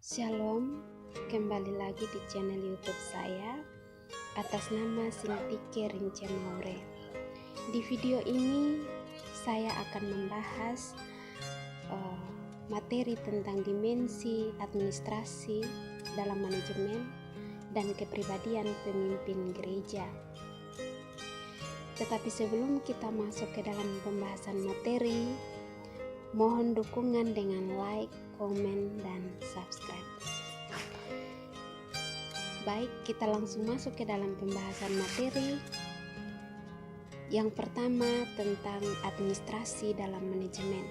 Shalom, kembali lagi di channel YouTube saya atas nama Sintike Rince Maure. Di video ini saya akan membahas materi tentang dimensi administrasi dalam manajemen dan kepribadian pemimpin gereja. Tetapi sebelum kita masuk ke dalam pembahasan materi, mohon dukungan dengan like, komen, dan subscribe. Baik, kita langsung masuk ke dalam pembahasan materi. Yang pertama tentang administrasi dalam manajemen.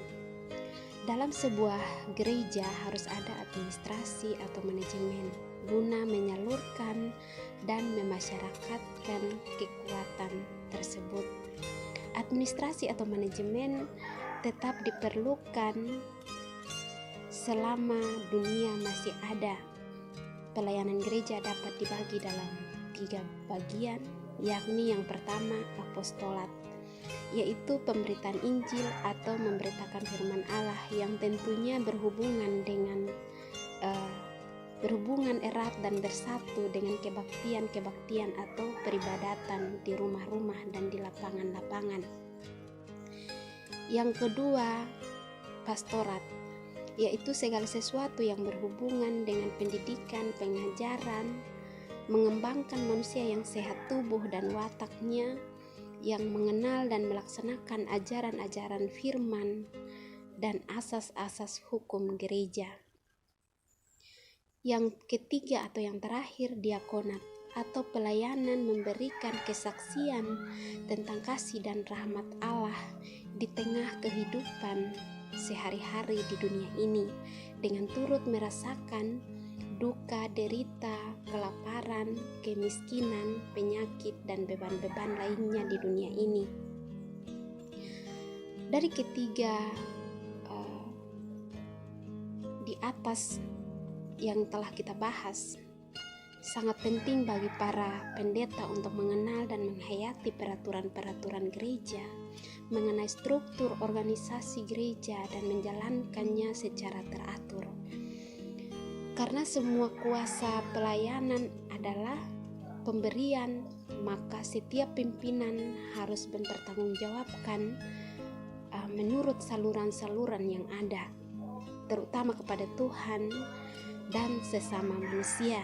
Dalam sebuah gereja harus ada administrasi atau manajemen guna menyalurkan dan memasyarakatkan kekuatan tersebut. Administrasi atau manajemen tetap diperlukan selama dunia masih ada. Pelayanan gereja dapat dibagi dalam 3 bagian, yakni yang pertama apostolat, yaitu pemberitaan Injil atau memberitakan firman Allah yang tentunya berhubungan erat dan bersatu dengan kebaktian atau peribadatan di rumah-rumah dan di lapangan-lapangan. Yang kedua, pastorat, yaitu segala sesuatu yang berhubungan dengan pendidikan, pengajaran, mengembangkan manusia yang sehat tubuh dan wataknya, yang mengenal dan melaksanakan ajaran-ajaran firman dan asas-asas hukum gereja. Yang ketiga atau yang terakhir, diakonat atau pelayanan memberikan kesaksian tentang kasih dan rahmat Allah di tengah kehidupan sehari-hari di dunia ini, dengan turut merasakan duka, derita, kelaparan, kemiskinan, penyakit, dan beban-beban lainnya di dunia ini. Dari ketiga di atas yang telah kita bahas, sangat penting bagi para pendeta untuk mengenal dan menghayati peraturan-peraturan gereja mengenai struktur organisasi gereja dan menjalankannya secara teratur. Karena semua kuasa pelayanan adalah pemberian, maka setiap pimpinan harus mempertanggungjawabkan menurut saluran-saluran yang ada, terutama kepada Tuhan dan sesama manusia.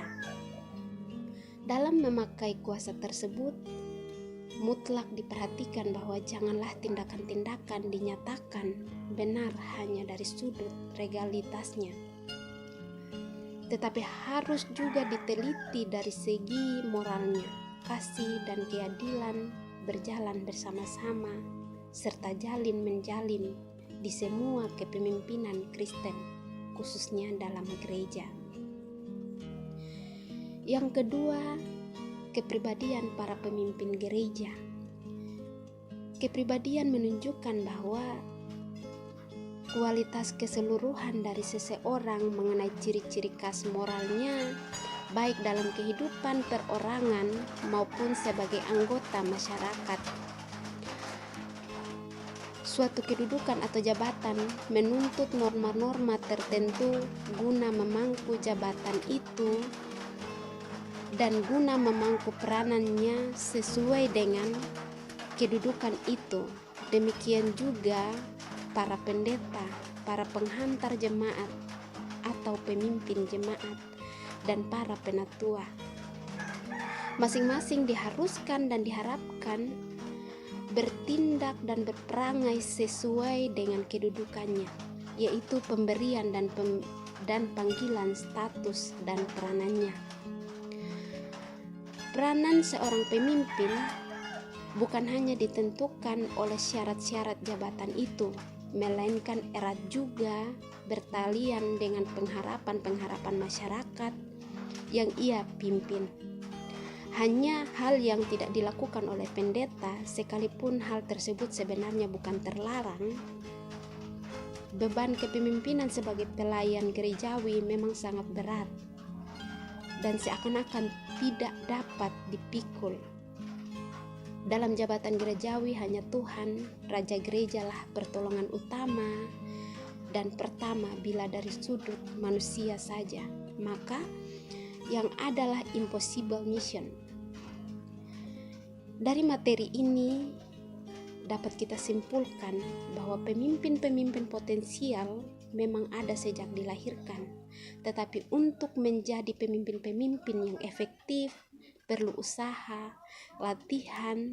Dalam memakai kuasa tersebut, mutlak diperhatikan bahwa janganlah tindakan-tindakan dinyatakan benar hanya dari sudut legalitasnya, tetapi harus juga diteliti dari segi moralnya. Kasih dan keadilan berjalan bersama-sama serta menjalin di semua kepemimpinan Kristen, khususnya dalam gereja. Yang kedua, kepribadian para pemimpin gereja. Kepribadian menunjukkan bahwa kualitas keseluruhan dari seseorang mengenai ciri-ciri khas moralnya, baik dalam kehidupan perorangan maupun sebagai anggota masyarakat. Suatu kedudukan atau jabatan menuntut norma-norma tertentu guna memangku jabatan itu dan guna memangku peranannya sesuai dengan kedudukan itu. Demikian juga para pendeta, para penghantar jemaat atau pemimpin jemaat, dan para penatua. Masing-masing diharuskan dan diharapkan bertindak dan berperangai sesuai dengan kedudukannya, yaitu pemberian dan panggilan status dan peranannya. Peranan seorang pemimpin bukan hanya ditentukan oleh syarat-syarat jabatan itu, melainkan erat juga bertalian dengan pengharapan-pengharapan masyarakat yang ia pimpin. Hanya hal yang tidak dilakukan oleh pendeta, sekalipun hal tersebut sebenarnya bukan terlarang. Beban kepemimpinan sebagai pelayan gerejawi memang sangat berat dan seakan-akan tidak dapat dipikul. Dalam jabatan gerejawi hanya Tuhan, Raja Gerejalah pertolongan utama dan pertama bila dari sudut manusia saja. maka yang adalah impossible mission. Dari materi ini dapat kita simpulkan bahwa pemimpin-pemimpin potensial memang ada sejak dilahirkan, tetapi untuk menjadi pemimpin-pemimpin yang efektif perlu usaha, latihan,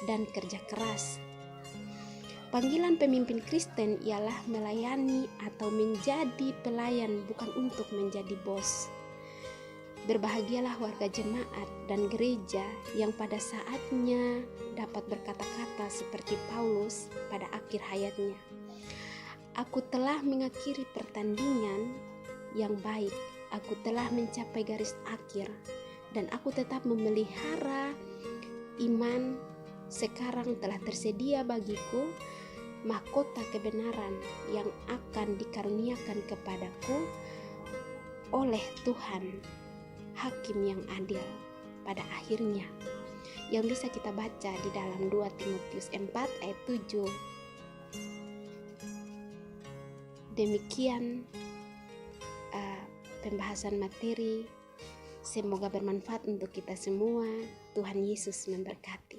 dan kerja keras. Panggilan pemimpin Kristen ialah melayani atau menjadi pelayan, bukan untuk menjadi bos. Berbahagialah warga jemaat dan gereja yang pada saatnya dapat berkata-kata seperti Paulus pada akhir hayatnya. Aku telah mengakhiri pertandingan yang baik, aku telah mencapai garis akhir, dan aku tetap memelihara iman. Sekarang telah tersedia bagiku mahkota kebenaran yang akan dikaruniakan kepadaku oleh Tuhan, Hakim yang adil pada akhirnya, yang bisa kita baca di dalam 2 Timotius 4 ayat 7. Demikian pembahasan materi. Semoga bermanfaat untuk kita semua. Tuhan Yesus memberkati.